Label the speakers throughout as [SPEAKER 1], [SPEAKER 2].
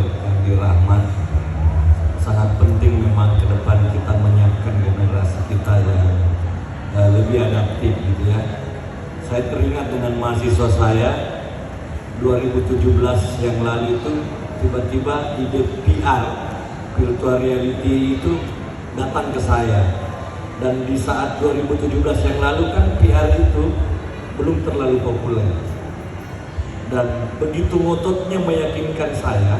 [SPEAKER 1] Andi Rahmat, sangat penting memang ke depan kita menyiapkan generasi kita yang lebih adaptif gitu ya. Saya teringat dengan mahasiswa saya 2017 yang lalu itu, tiba-tiba ide PR, virtual reality itu datang ke saya. Dan di saat 2017 yang lalu kan PR itu belum terlalu populer. Dan begitu ngototnya meyakinkan saya.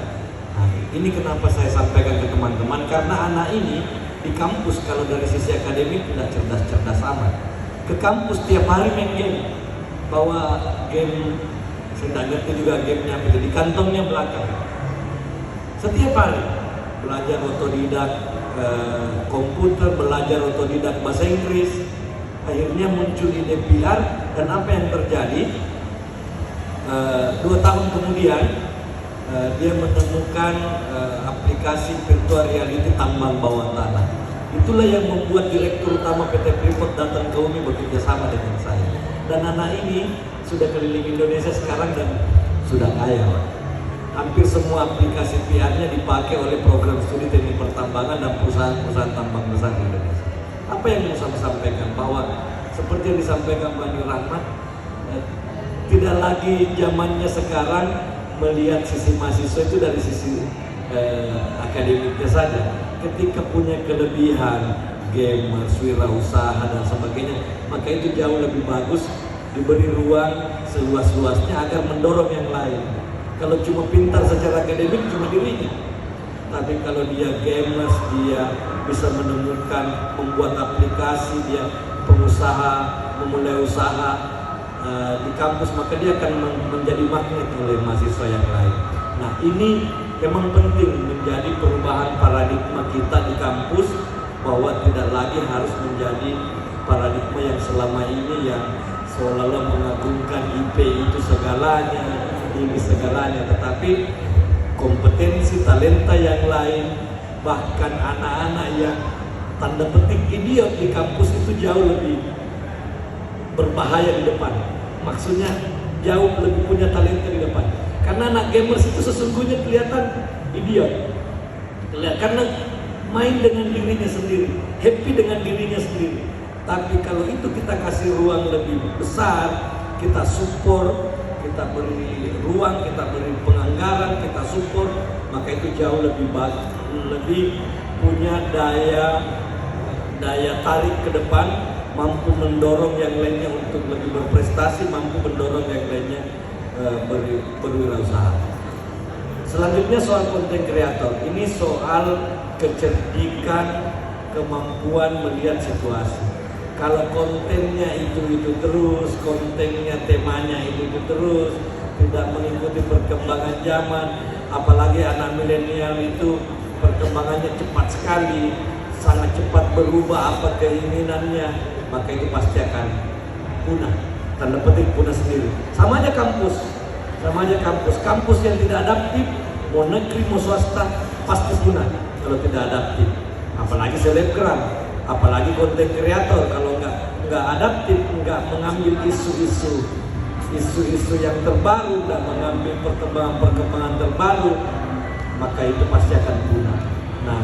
[SPEAKER 1] Nah, ini kenapa saya sampaikan ke teman-teman, karena anak ini di kampus kalau dari sisi akademik tidak cerdas-cerdas amat. Ke kampus tiap hari main game, bawa game, saya tidak ngerti juga gamenya apa itu, di kantongnya belakang. Setiap hari belajar otodidak komputer, belajar otodidak bahasa Inggris. Akhirnya muncul ide PR, dan apa yang terjadi? 2 tahun kemudian dia menemukan aplikasi virtual reality tambang bawah tanah. Itulah yang membuat Direktur Utama PT Freeport datang ke UMI bekerja sama dengan saya. Dan anak ini sudah keliling Indonesia sekarang dan sudah kaya. Hampir semua aplikasi VR-nya dipakai oleh program studi teknik pertambangan dan perusahaan-perusahaan tambang besar di Indonesia. Apa yang mau saya sampaikan? Bahwa seperti yang disampaikan Pak Andi Rahmat, tidak lagi zamannya sekarang melihat sisi mahasiswa itu dari sisi akademiknya saja. Ketika punya kelebihan, gamer, wirausaha dan sebagainya, maka itu jauh lebih bagus diberi ruang seluas-luasnya agar mendorong yang lain. Kalau cuma pintar secara akademik cuma dirinya, tapi kalau dia gamers, dia bisa menemukan, membuat aplikasi, dia pengusaha, memulai usaha di kampus, maka dia akan menjadi magnet oleh mahasiswa yang lain. Nah, ini memang penting menjadi perubahan paradigma kita di kampus, bahwa tidak lagi harus menjadi paradigma yang selama ini yang seolah-olah mengagungkan IP itu segalanya, ini segalanya, tetapi kompetensi, talenta yang lain, bahkan anak-anak yang tanda petik idiot di kampus itu jauh lebih berbahaya di depan. Maksudnya jauh lebih punya talenta di depan. Karena anak gamers itu sesungguhnya kelihatan idiot, karena main dengan dirinya sendiri, happy dengan dirinya sendiri. Tapi kalau itu kita kasih ruang lebih besar, kita support, kita beri ruang, kita beri penganggaran, kita support, maka itu jauh lebih baik, lebih punya daya tarik ke depan, mampu mendorong yang lainnya untuk lebih berprestasi, mampu mendorong yang lainnya berwirausaha. Selanjutnya soal konten kreator, ini soal kecerdikan, kemampuan melihat situasi. Kalau kontennya itu terus, kontennya temanya itu terus, tidak mengikuti perkembangan zaman, apalagi anak milenial itu perkembangannya cepat sekali, sangat cepat berubah apa keinginannya, maka itu pasti akan punah, tanda petik punah sendiri. Sama aja kampus, kampus yang tidak adaptif, mau negeri mau swasta, pasti punah kalau tidak adaptif. Apalagi selebgram, apalagi konten kreator, kalau nggak adaptif, nggak mengambil isu-isu yang terbaru, nggak mengambil perkembangan terbaru, maka itu pasti akan punah. Nah,